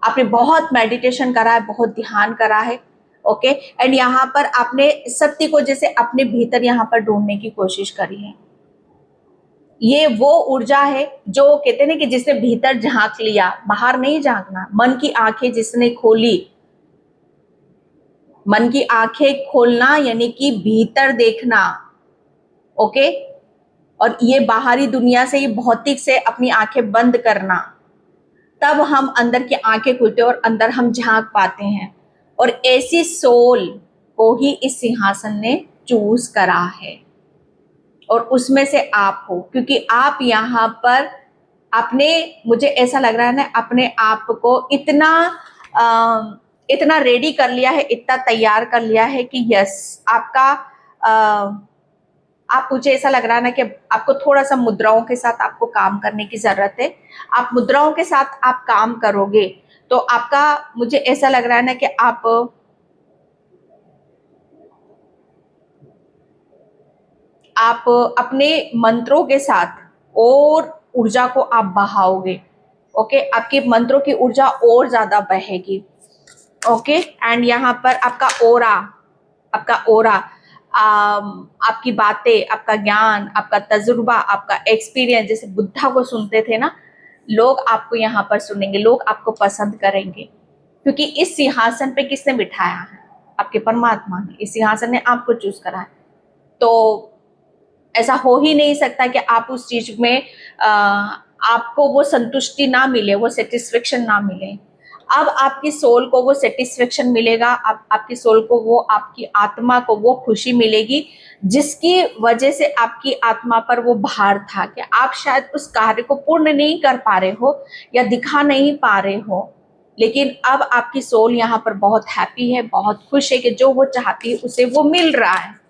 आपने बहुत मेडिटेशन करा है, बहुत ध्यान करा है। ओके, एंड यहाँ पर आपने सत्य को जैसे अपने भीतर यहाँ पर ढूंढने की कोशिश करी है। ये वो ऊर्जा है जो कहते हैं कि जिसने भीतर झांक लिया, बाहर नहीं झांकना। मन की आंखें जिसने खोली, मन की आंखें खोलना यानी कि भीतर देखना। ओके, और ये बाहरी दुनिया से, ये भौतिक से अपनी आंखें बंद करना, तब हम अंदर की आंखें खुलते और अंदर हम झांक पाते हैं। और ऐसी सोल को ही इस सिंहासन ने चूज करा है। और उसमें से आप हो, क्योंकि आप यहाँ पर अपने, मुझे ऐसा लग रहा है ना, अपने आप को इतना इतना रेडी कर लिया है, इतना तैयार कर लिया है कि यस, आपका आप, मुझे ऐसा लग रहा है ना कि आपको थोड़ा सा मुद्राओं के साथ आपको काम करने की जरूरत है। आप मुद्राओं के साथ आप काम करोगे तो आपका, मुझे ऐसा लग रहा है ना कि आप अपने मंत्रों के साथ और ऊर्जा को आप बहाओगे। ओके, आपके मंत्रों की ऊर्जा और ज्यादा बहेगी। ओके, एंड यहाँ पर आपका ओरा, आपकी बातें, आपका ज्ञान, आपका तजुर्बा, आपका एक्सपीरियंस, जैसे बुद्धा को सुनते थे ना लोग, आपको यहाँ पर सुनेंगे, लोग आपको पसंद करेंगे, क्योंकि इस सिंहासन पे किसने बिठाया है? आपके परमात्मा ने। इस सिंहासन ने आपको चूज करा है। तो ऐसा हो ही नहीं सकता कि आप उस चीज में आपको वो संतुष्टि ना मिले, वो सेटिस्फेक्शन ना मिले। अब आपकी सोल को वो सेटिस्फेक्शन मिलेगा, आपकी सोल को वो, आपकी आत्मा को वो खुशी मिलेगी, जिसकी वजह से आपकी आत्मा पर वो भार था कि आप शायद उस कार्य को पूर्ण नहीं कर पा रहे हो या दिखा नहीं पा रहे हो। लेकिन अब आपकी सोल यहाँ पर बहुत हैप्पी है, बहुत खुश है कि जो वो चाहती है उसे वो मिल रहा है।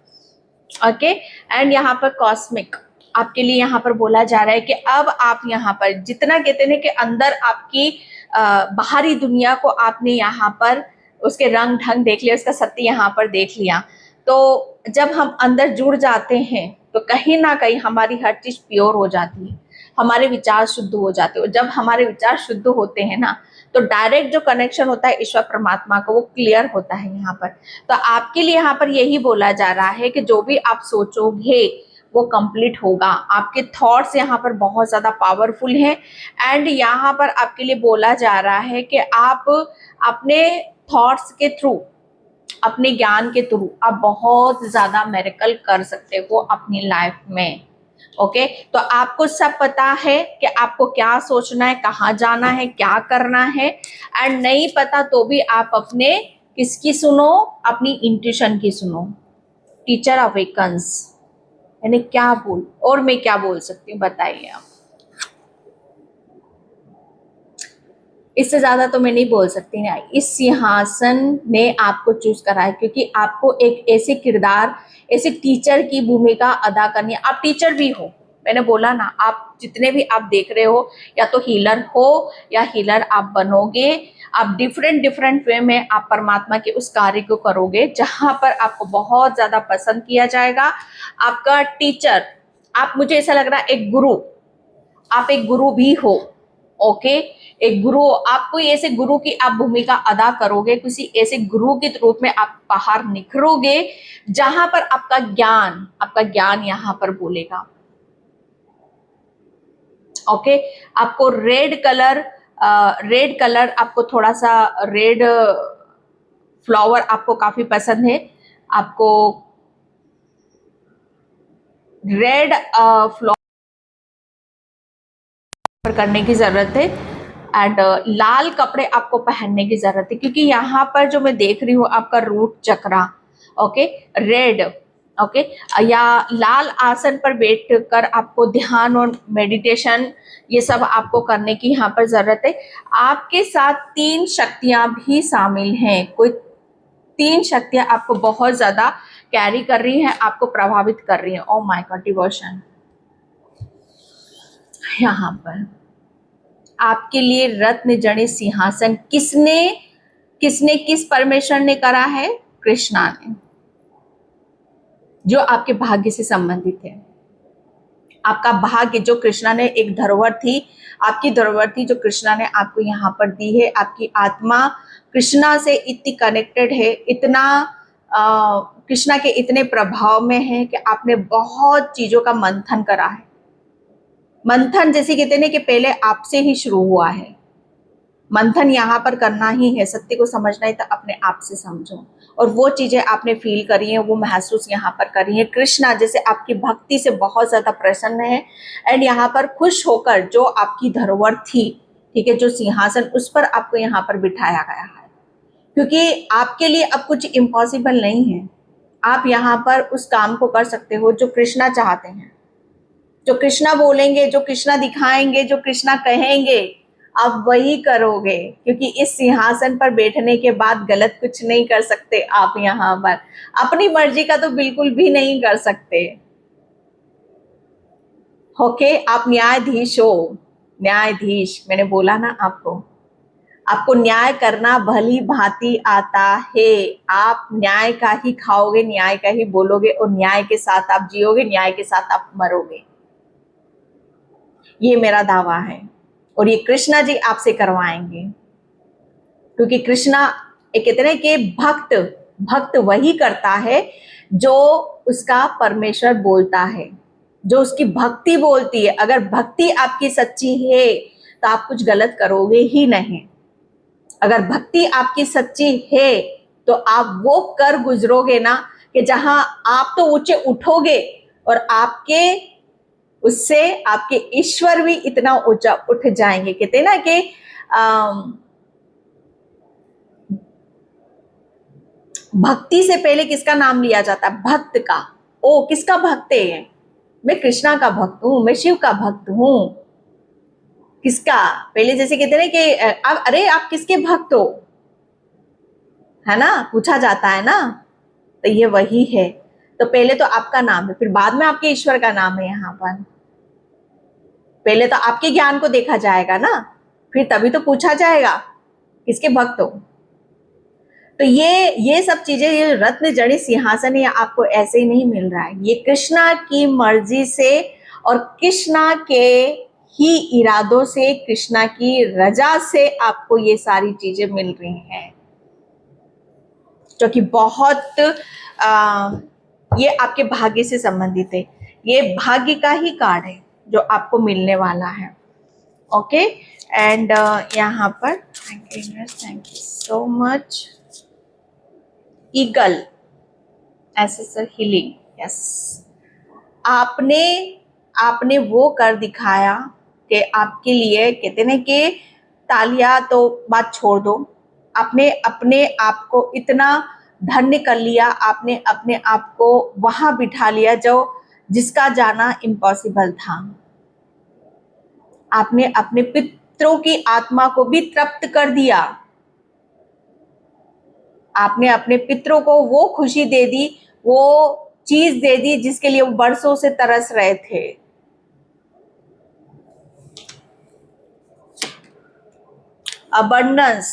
ओके, एंड यहाँ पर कॉस्मिक आपके लिए यहाँ पर बोला जा रहा है कि अब आप यहाँ पर जितना कहते हैं कि अंदर आपकी बाहरी दुनिया को आपने यहाँ पर उसके रंग ढंग देख लिया, उसका सत्य यहाँ पर देख लिया। तो जब हम अंदर जुड़ जाते हैं तो कहीं ना कहीं हमारी हर चीज प्योर हो जाती है, हमारे विचार शुद्ध हो जाते हैं। जब हमारे विचार शुद्ध होते हैं ना, तो डायरेक्ट जो कनेक्शन होता है ईश्वर परमात्मा का, वो क्लियर होता है यहाँ पर। तो आपके लिए यहाँ पर यही बोला जा रहा है कि जो भी आप सोचोगे वो कंप्लीट होगा। आपके थॉट्स यहाँ पर बहुत ज्यादा पावरफुल हैं, एंड यहाँ पर आपके लिए बोला जा रहा है कि आप अपने थॉट्स के थ्रू, अपने ज्ञान के थ्रू आप बहुत ज्यादा मिरेकल कर सकते हो अपनी लाइफ में। ओके, तो आपको सब पता है कि आपको क्या सोचना है, कहाँ जाना है, क्या करना है। एंड नहीं पता तो भी आप अपने किसकी सुनो? अपनी इंट्यूशन की सुनो। टीचर अवेकन्स, यानी क्या बोल, और मैं क्या बोल सकती हूँ बताइए आप? इससे ज्यादा तो मैं नहीं बोल सकती ना। इस सिंहासन ने आपको चूज करा है क्योंकि आपको एक ऐसे किरदार, ऐसे टीचर की भूमिका अदा करनी है। आप टीचर भी हो, मैंने बोला ना, आप जितने भी आप देख रहे हो, या तो हीलर हो या हीलर आप बनोगे। आप डिफरेंट डिफरेंट वे में आप परमात्मा के उस कार्य को करोगे जहां पर आपको बहुत ज्यादा पसंद किया जाएगा। आपका टीचर, आप, मुझे ऐसा लग रहा है एक गुरु, आप एक गुरु भी हो। ओके, एक गुरु, आप कोई ऐसे गुरु की आप भूमिका अदा करोगे, किसी ऐसे गुरु के रूप में आप बाहर निखरोगे जहां पर आपका ज्ञान यहाँ पर बोलेगा। ओके, आपको रेड कलर आपको थोड़ा सा रेड फ्लावर आपको काफी पसंद है। आपको रेड फ्लावर करने की जरूरत है, एंड लाल कपड़े आपको पहनने की जरूरत है, क्योंकि यहाँ पर जो मैं देख रही हूँ आपका रूट चक्रा, ओके, रेड, ओके, या लाल आसन पर बैठ कर आपको ध्यान और मेडिटेशन ये सब आपको करने की यहाँ पर जरूरत है। आपके साथ 3 शक्तियां भी शामिल हैं, कोई 3 शक्तियां आपको बहुत ज्यादा कैरी कर रही हैं, आपको प्रभावित कर रही हैं। ओ माय गॉड, डिवोशन यहाँ पर आपके लिए रत्न जड़े सिंहासन किसने किसने किस परमेश्वर ने करा है? कृष्णा ने, जो आपके भाग्य से संबंधित है। आपका भाग्य जो कृष्णा ने, एक धरोहर थी, आपकी धरोहर थी जो कृष्णा ने आपको यहाँ पर दी है। आपकी आत्मा कृष्णा से इतनी कनेक्टेड है, इतना कृष्णा के इतने प्रभाव में है कि आपने बहुत चीजों का मंथन करा है। मंथन जैसे कहते हैं कि पहले आपसे ही शुरू हुआ है। मंथन यहाँ पर करना ही है, सत्य को समझना है तो अपने आप से समझो, और वो चीजें आपने फील करी है, वो महसूस यहाँ पर करी है। कृष्णा जैसे आपकी भक्ति से बहुत ज्यादा प्रसन्न है, एंड यहाँ पर खुश होकर जो आपकी धरोहर थी, ठीक है, जो सिंहासन, उस पर आपको यहाँ पर बिठाया गया है, क्योंकि आपके लिए अब कुछ इम्पॉसिबल नहीं है। आप यहाँ पर उस काम को कर सकते हो जो कृष्णा चाहते हैं, जो कृष्णा बोलेंगे, जो कृष्णा दिखाएंगे, जो कृष्णा कहेंगे, आप वही करोगे, क्योंकि इस सिंहासन पर बैठने के बाद गलत कुछ नहीं कर सकते आप। यहाँ पर अपनी मर्जी का तो बिल्कुल भी नहीं कर सकते। ओके, आप न्यायाधीश हो, न्यायाधीश, मैंने बोला ना आपको, आपको न्याय करना भली भांति आता है। आप न्याय का ही खाओगे, न्याय का ही बोलोगे, और न्याय के साथ आप जियोगे, न्याय के साथ आप मरोगे। ये मेरा दावा है, और ये कृष्णा जी आपसे करवाएंगे, क्योंकि कृष्णा एक इतने के भक्त वही करता है जो उसका परमेश्वर बोलता है, जो उसकी भक्ति बोलती है। अगर भक्ति आपकी सच्ची है तो आप कुछ गलत करोगे ही नहीं। अगर भक्ति आपकी सच्ची है तो आप वो कर गुजरोगे ना, कि जहां आप तो ऊंचे उठोगे, और आपके उससे आपके ईश्वर भी इतना ऊंचा उठ जाएंगे। कहते हैं ना कि भक्ति से पहले किसका नाम लिया जाता है? भक्त का। ओ, किसका भक्त है? मैं कृष्णा का भक्त हूं, मैं शिव का भक्त हूं। किसका? पहले जैसे कहते हैं कि अब अरे आप किसके भक्त हो, है ना, पूछा जाता है ना, तो ये वही है। तो पहले तो आपका नाम है, फिर बाद में आपके ईश्वर का नाम है। यहाँ पर पहले तो आपके ज्ञान को देखा जाएगा ना, फिर तभी तो पूछा जाएगा किसके भक्त हो। तो ये सब चीजें, ये रत्न जड़ित सिंहासन ये आपको ऐसे ही नहीं मिल रहा है, ये कृष्णा की मर्जी से और कृष्णा के ही इरादों से, कृष्णा की रजा से आपको ये सारी चीजें मिल रही हैं, जो कि बहुत ये आपके भाग्य से संबंधित है। ये भाग्य का ही कार्ड है जो आपको मिलने वाला है। ओके, एंड यहाँ पर thank you so much. Eagle assessor healing, yes, आपने वो कर दिखाया कि आपके लिए, कहते ना कि तालियां तो बात छोड़ दो, आपने अपने आप को इतना धन्य कर लिया, आपने अपने आप को वहां बिठा लिया जो जिसका जाना इम्पॉसिबल था। आपने अपने पितरों की आत्मा को भी तृप्त कर दिया, आपने अपने पितरों को वो खुशी दे दी, वो चीज दे दी जिसके लिए वो बरसों से तरस रहे थे। अबंडेंस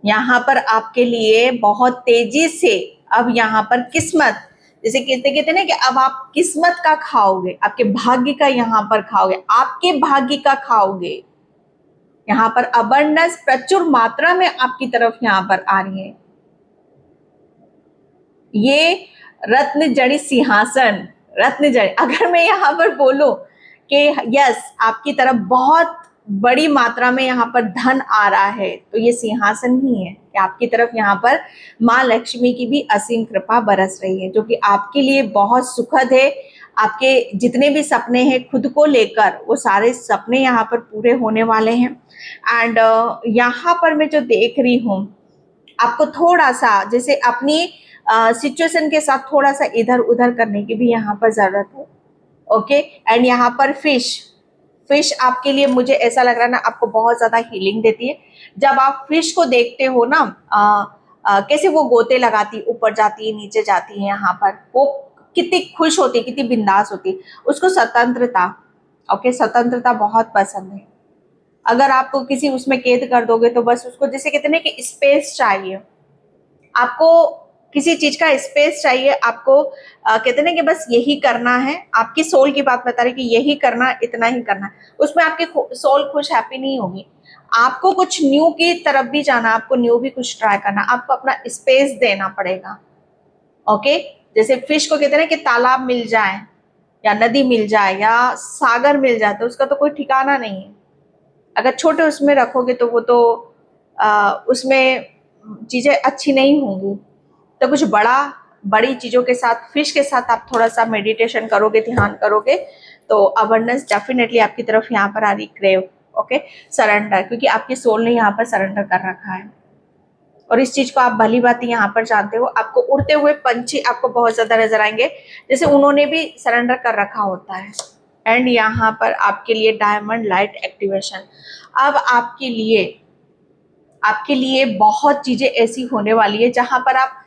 यहाँ पर आपके लिए बहुत तेजी से, अब यहाँ पर किस्मत, जैसे कहते ना कि अब आप किस्मत का खाओगे, आपके भाग्य का यहाँ पर खाओगे, आपके भाग्य का खाओगे। यहाँ पर अबंडेंस प्रचुर मात्रा में आपकी तरफ यहाँ पर आ रही है। ये रत्न जड़ित सिंहासन, रत्न जड़ित, अगर मैं यहाँ पर बोलूं कि यस आपकी तरफ बहुत बड़ी मात्रा में यहाँ पर धन आ रहा है, तो ये सिंहासन ही है कि आपकी तरफ यहाँ पर माँ लक्ष्मी की भी असीम कृपा बरस रही है, जो कि आपके लिए बहुत सुखद है। आपके जितने भी सपने हैं खुद को लेकर, वो सारे सपने यहाँ पर पूरे होने वाले हैं। एंड यहाँ पर मैं जो देख रही हूँ, आपको थोड़ा सा जैसे अपनी सिचुएशन के साथ थोड़ा सा इधर उधर करने की भी यहाँ पर जरूरत है। ओके, एंड यहाँ पर फिश आपके लिए, मुझे ऐसा लग रहा है ना, आपको बहुत ज्यादा हीलिंग देती है। जब आप फिश को देखते हो ना, कैसे वो गोते लगाती, ऊपर जाती है, नीचे जाती है, यहाँ पर वो कितनी खुश होती है, कितनी बिंदास होती है। उसको स्वतंत्रता, ओके, स्वतंत्रता बहुत पसंद है। अगर आप किसी उसमें कैद कर दोगे तो बस उसको, जैसे कहते हैं कि स्पेस चाहिए आपको, किसी चीज का स्पेस चाहिए आपको। कहते हैं कि बस यही करना है, आपकी सोल की बात बता रही कि यही करना, इतना ही करना है। उसमें आपकी सोल खुश हैप्पी नहीं होगी। आपको कुछ न्यू की तरफ भी जाना, आपको न्यू भी कुछ ट्राई करना, आपको अपना स्पेस देना पड़ेगा। ओके, जैसे फिश को कहते हैं कि तालाब मिल जाए या नदी मिल जाए या सागर मिल जाए तो उसका तो कोई ठिकाना नहीं है। अगर छोटे उसमें रखोगे तो वो तो उसमें चीजें अच्छी नहीं होंगी। तो कुछ बड़ी चीजों के साथ, फिश के साथ आप थोड़ा सा मेडिटेशन करोगे, ध्यान करोगे, तो अबंडेंस डेफिनेटली आपकी तरफ यहाँ पर आ रही। क्रेव, ओके, सरेंडर, क्योंकि आपकी सोल ने यहाँ पर सरेंडर कर रखा है। और इस चीज को आप भली भांति यहाँ पर जानते हो। आपको उड़ते हुए पंछी आपको बहुत ज्यादा नजर आएंगे, जैसे उन्होंने भी सरेंडर कर रखा होता है। एंड यहाँ पर आपके लिए डायमंड लाइट एक्टिवेशन। अब आपके लिए बहुत चीजें ऐसी होने वाली है जहां पर आप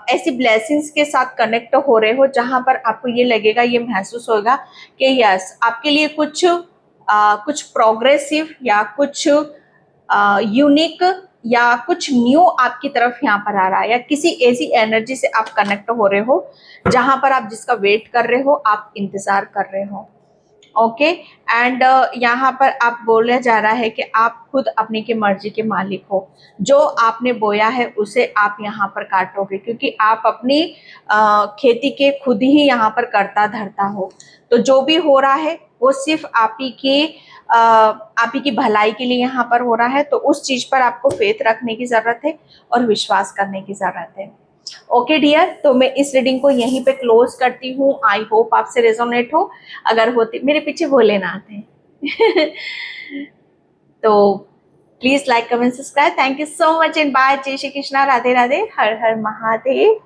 ऐसी ब्लेसिंग्स के साथ कनेक्ट हो रहे हो, जहां पर आपको ये लगेगा, ये महसूस होगा कि यस, आपके लिए कुछ प्रोग्रेसिव या कुछ यूनिक या कुछ न्यू आपकी तरफ यहाँ पर आ रहा है, या किसी ऐसी एनर्जी से आप कनेक्ट हो रहे हो जहां पर आप जिसका वेट कर रहे हो, आप इंतजार कर रहे हो। ओके। एंड यहाँ पर आप बोला जा रहा है कि आप खुद अपनी की मर्जी के मालिक हो। जो आपने बोया है उसे आप यहाँ पर काटोगे, क्योंकि आप अपनी खेती के खुद ही यहाँ पर करता धरता हो। तो जो भी हो रहा है वो सिर्फ आप ही की भलाई के लिए यहाँ पर हो रहा है। तो उस चीज पर आपको फेथ रखने की जरूरत है और विश्वास करने की जरूरत है। ओके डियर, तो मैं इस रीडिंग को यहीं पे क्लोज करती हूँ। आई होप आपसे रेजोनेट हो। अगर होती, मेरे पीछे भोलेनाथ हैं। तो please like comment subscribe. Thank you so much and bye. जय श्री कृष्णा, राधे राधे, हर हर महादेव।